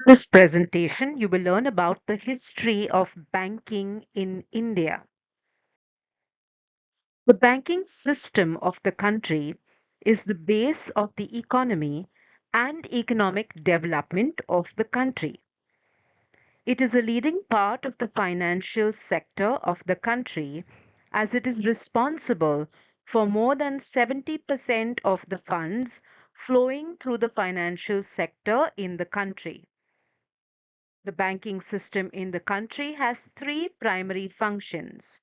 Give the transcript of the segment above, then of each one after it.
This presentation, you will learn about the history of banking in India. The banking system of the country is the base of the economy and economic development of the country. It is a leading part of the financial sector of the country as it is responsible for more than 70% of the funds flowing through the financial sector in the country. The banking system in the country has three primary functions.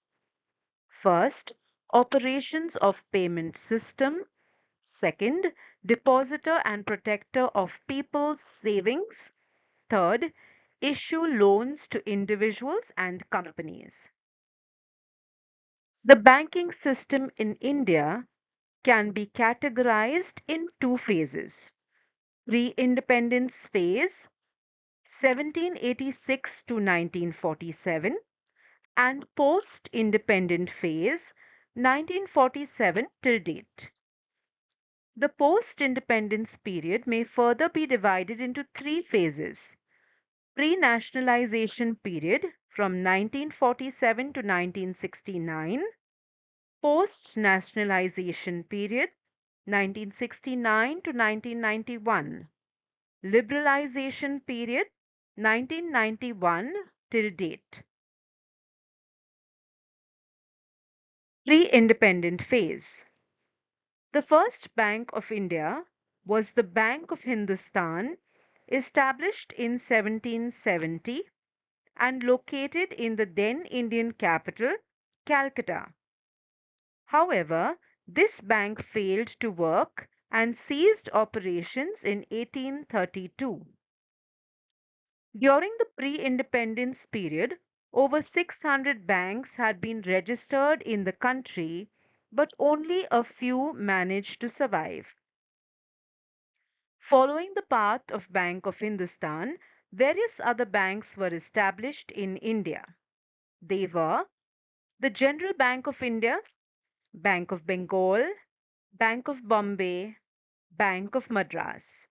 First, operations of payment system. Second, depositor and protector of people's savings. Third, issue loans to individuals and companies. The banking system in India can be categorized in two phases. Pre-independence phase 1786 to 1947 and post-independent phase 1947 till date. The post-independence period may further be divided into three phases. Pre-nationalization period from 1947 to 1969, post-nationalization period 1969 to 1991, liberalization period 1991 till date. Pre-independent phase. The first Bank of India was the Bank of Hindustan, established in 1770 and located in the then Indian capital, Calcutta. However, this bank failed to work and ceased operations in 1832. During the pre-independence period, over 600 banks had been registered in the country, but only a few managed to survive. Following the path of Bank of Hindustan, various other banks were established in India. They were the General Bank of India, Bank of Bengal, Bank of Bombay, Bank of Madras.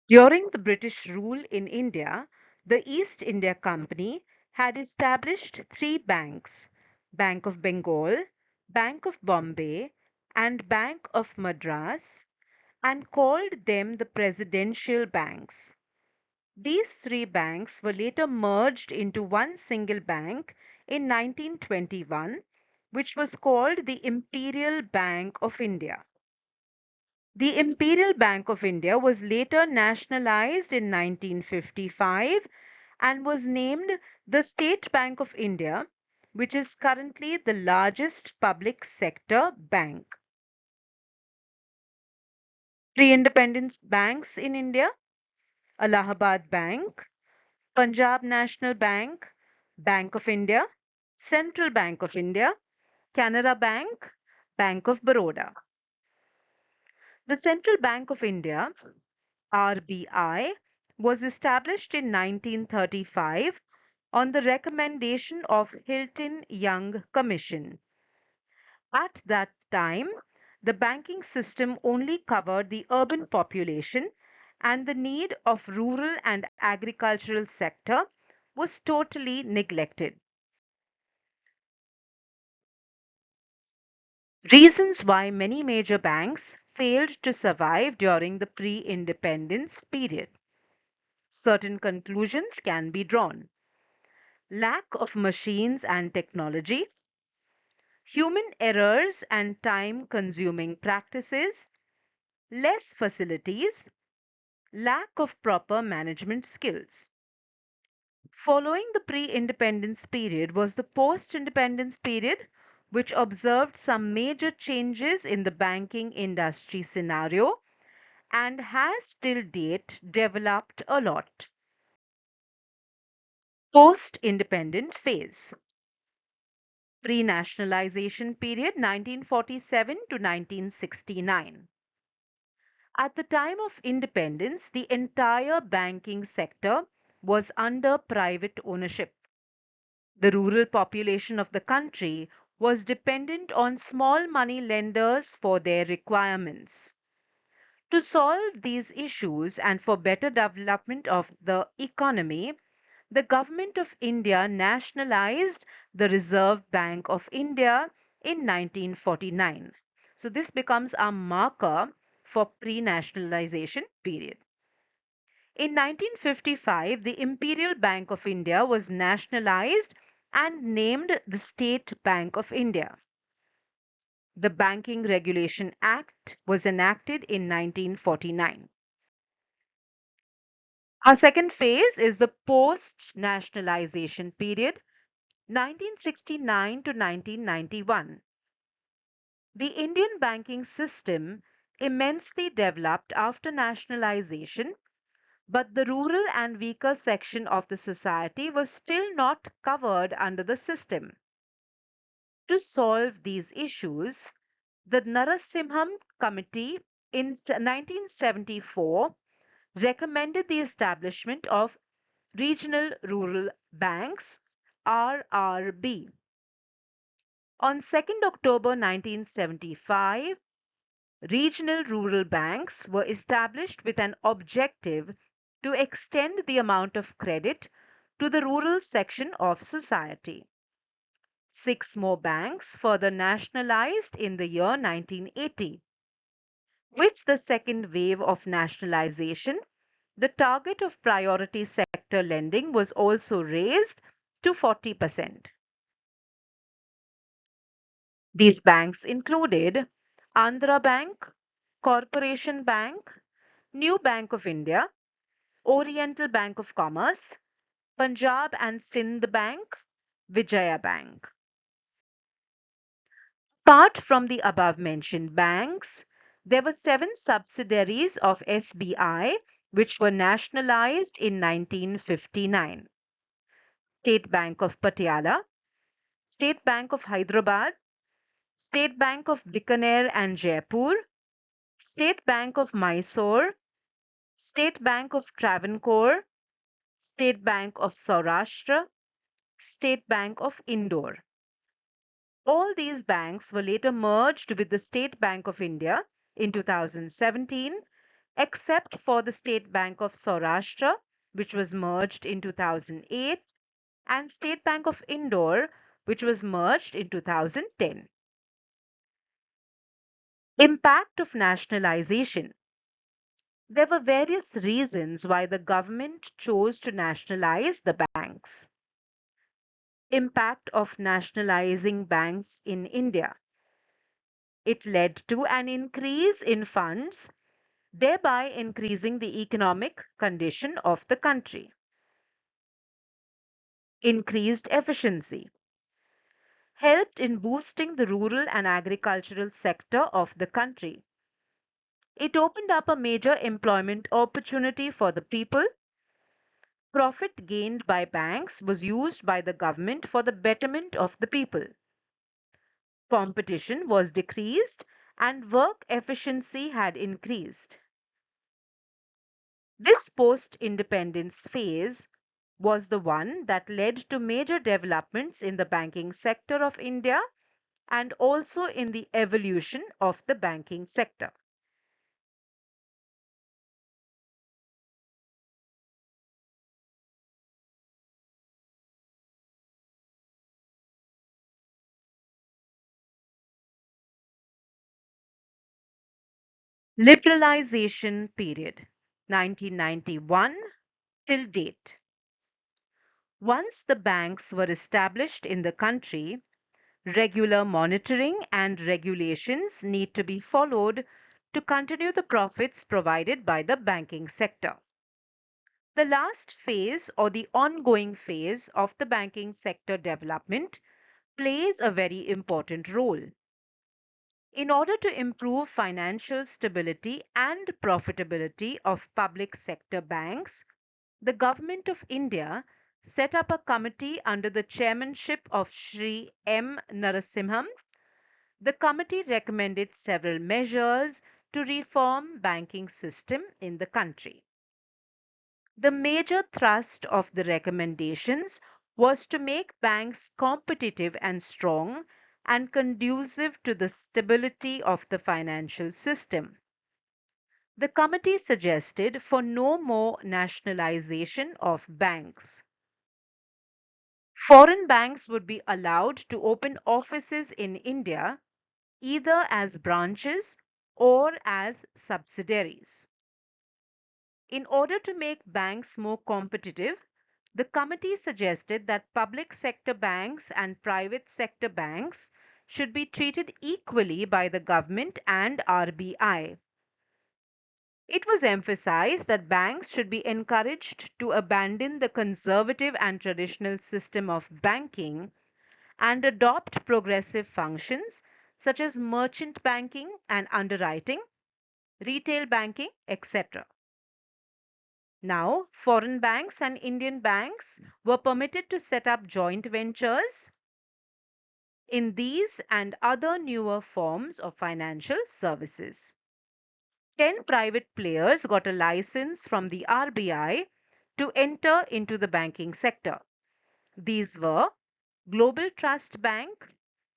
During the British rule in India, the East India Company had established three banks, Bank of Bengal, Bank of Bombay, and Bank of Madras, and called them the Presidential Banks. These three banks were later merged into one single bank in 1921, which was called the Imperial Bank of India. The Imperial Bank of India was later nationalized in 1955 and was named the State Bank of India, which is currently the largest public sector bank. Pre-independence banks in India: Allahabad Bank, Punjab National Bank, Bank of India, Central Bank of India, Canara Bank, Bank of Baroda. The Central Bank of India (RBI) was established in 1935 on the recommendation of Hilton Young Commission. At that time, the banking system only covered the urban population and the need of rural and agricultural sector was totally neglected. Reasons why many major banks failed to survive during the pre-independence period. Certain conclusions can be drawn. Lack of machines and technology, human errors and time consuming practices, less facilities, lack of proper management skills. Following the pre-independence period was the post-independence period, which observed some major changes in the banking industry scenario and has till date developed a lot. Post-independent phase. Pre-nationalization period 1947 to 1969. At the time of independence, the entire banking sector was under private ownership. The rural population of the country was dependent on small money lenders for their requirements. To solve these issues and for better development of the economy, the Government of India nationalized the Reserve Bank of India in 1949. So this becomes a marker for pre-nationalization period. In 1955, the Imperial Bank of India was nationalized and named the State Bank of India. The Banking Regulation Act was enacted in 1949. Our second phase is the post nationalization period, 1969 to 1991. The Indian banking system immensely developed after nationalization, but the rural and weaker section of the society was still not covered under the system. To solve these issues, the Narasimham Committee in 1974 recommended the establishment of Regional Rural Banks (RRB). On 2nd October 1975, regional rural banks were established with an objective to extend the amount of credit to the rural section of society. Six more banks further nationalized in the year 1980. With the second wave of nationalization, the target of priority sector lending was also raised to 40%. These banks included Andhra Bank, Corporation Bank, New Bank of India, Oriental Bank of Commerce, Punjab and Sindh Bank, Vijaya Bank. Apart from the above mentioned banks, there were seven subsidiaries of SBI which were nationalized in 1959. State Bank of Patiala, State Bank of Hyderabad, State Bank of Bikaner and Jaipur, State Bank of Mysore, State Bank of Travancore, State Bank of Saurashtra, State Bank of Indore. All these banks were later merged with the State Bank of India in 2017, except for the State Bank of Saurashtra, which was merged in 2008, and State Bank of Indore, which was merged in 2010. Impact of nationalization. There were various reasons why the government chose to nationalize the banks. Impact of nationalizing banks in India. It led to an increase in funds, thereby increasing the economic condition of the country. Increased efficiency. Helped in boosting the rural and agricultural sector of the country. It opened up a major employment opportunity for the people. Profit gained by banks was used by the government for the betterment of the people. Competition was decreased and work efficiency had increased. This post-independence phase was the one that led to major developments in the banking sector of India and also in the evolution of the banking sector. Liberalization period 1991 till date. Once the banks were established in the country, regular monitoring and regulations need to be followed to continue the profits provided by the banking sector. The last phase or the ongoing phase of the banking sector development plays a very important role. In order to improve financial stability and profitability of public sector banks, the Government of India set up a committee under the chairmanship of Shri M. Narasimham. The committee recommended several measures to reform banking system in the country. The major thrust of the recommendations was to make banks competitive and strong and conducive to the stability of the financial system. The committee suggested for no more nationalization of banks. Foreign banks would be allowed to open offices in India either as branches or as subsidiaries. In order to make banks more competitive, the committee suggested that public sector banks and private sector banks should be treated equally by the government and RBI. It was emphasized that banks should be encouraged to abandon the conservative and traditional system of banking and adopt progressive functions such as merchant banking and underwriting, retail banking, etc. Now, foreign banks and Indian banks were permitted to set up joint ventures in these and other newer forms of financial services. 10 private players got a license from the RBI to enter into the banking sector. These were Global Trust Bank,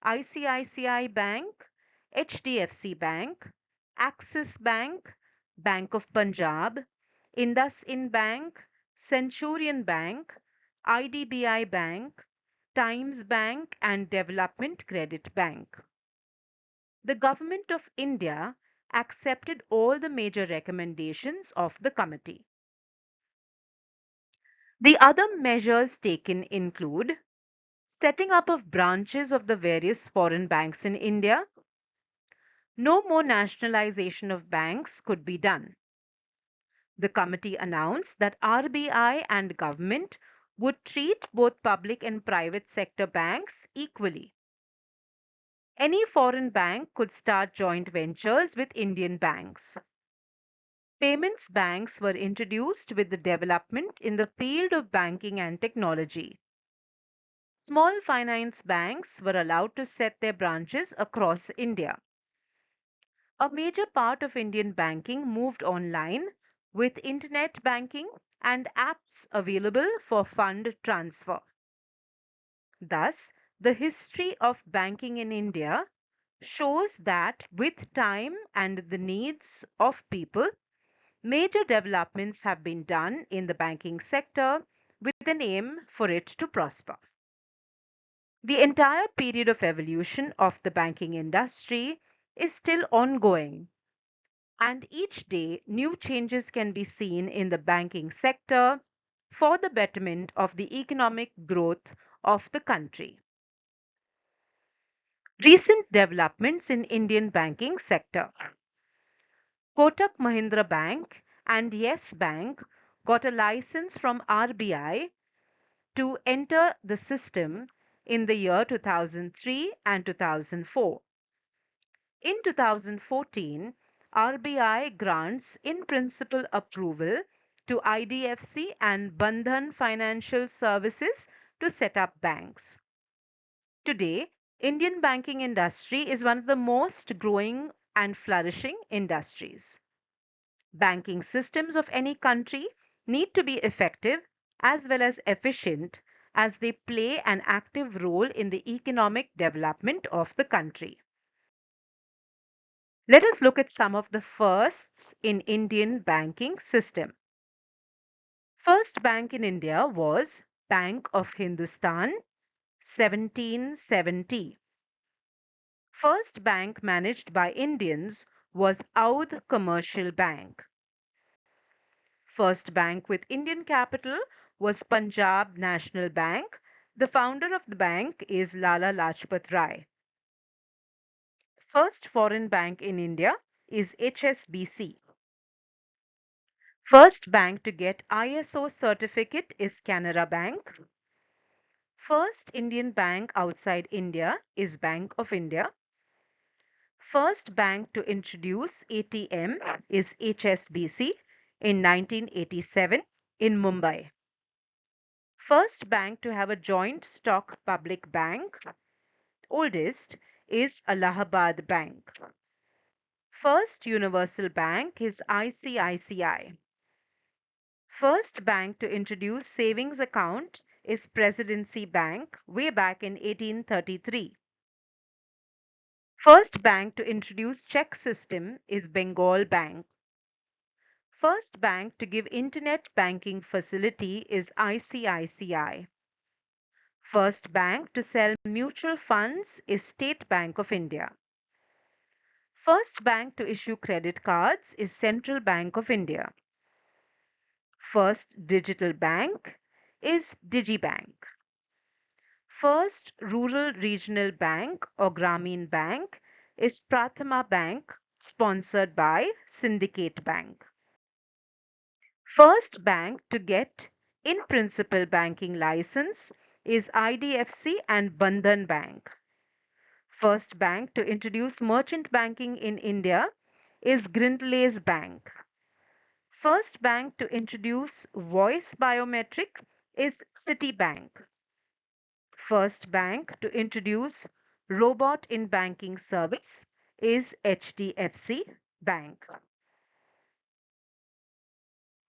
ICICI Bank, HDFC Bank, Axis Bank, Bank of Punjab, IndusInd Bank, Centurion Bank, IDBI Bank, Times Bank, and Development Credit Bank. The Government of India accepted all the major recommendations of the committee. The other measures taken include setting up of branches of the various foreign banks in India. No more nationalization of banks could be done. The committee announced that RBI and government would treat both public and private sector banks equally. Any foreign bank could start joint ventures with Indian banks. Payments banks were introduced with the development in the field of banking and technology. Small finance banks were allowed to set their branches across India. A major part of Indian banking moved online with internet banking and apps available for fund transfer. Thus, the history of banking in India shows that with time and the needs of people, major developments have been done in the banking sector with an aim for it to prosper. The entire period of evolution of the banking industry is still ongoing, and each day new changes can be seen in the banking sector for the betterment of the economic growth of the country. Recent developments in Indian banking sector. Kotak Mahindra Bank and Yes Bank got a license from RBI to enter the system in the year 2003 and 2004. In 2014, RBI grants in principle approval to IDFC and Bandhan Financial Services to set up banks. Today, Indian banking industry is one of the most growing and flourishing industries. Banking systems of any country need to be effective as well as efficient as they play an active role in the economic development of the country. Let us look at some of the firsts in Indian banking system. First bank in India was Bank of Hindustan, 1770. First bank managed by Indians was Audh Commercial Bank. First bank with Indian capital was Punjab National Bank. The founder of the bank is Lala Lajpat Rai. First foreign bank in India is HSBC. First bank to get ISO certificate is Canara Bank. First Indian bank outside India is Bank of India. First bank to introduce ATM is HSBC in 1987 in Mumbai. First bank to have a joint stock public bank, oldest, is Allahabad Bank. First universal bank is ICICI. First bank to introduce savings account is Presidency Bank way back in 1833. First bank to introduce check system is Bengal Bank. First bank to give internet banking facility is ICICI. First bank to sell mutual funds is State Bank of India. First bank to issue credit cards is Central Bank of India. First digital bank is Digibank. First rural regional bank or Grameen Bank is Prathama Bank, sponsored by Syndicate Bank. First bank to get in principle banking license is IDFC and Bandhan Bank. First bank to introduce merchant banking in India is Grindlays Bank. First bank to introduce voice biometric is Citibank. First bank to introduce robot in banking service is HDFC Bank.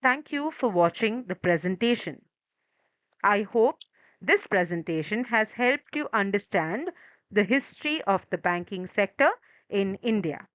Thank you for watching the presentation. I hope this presentation has helped you understand the history of the banking sector in India.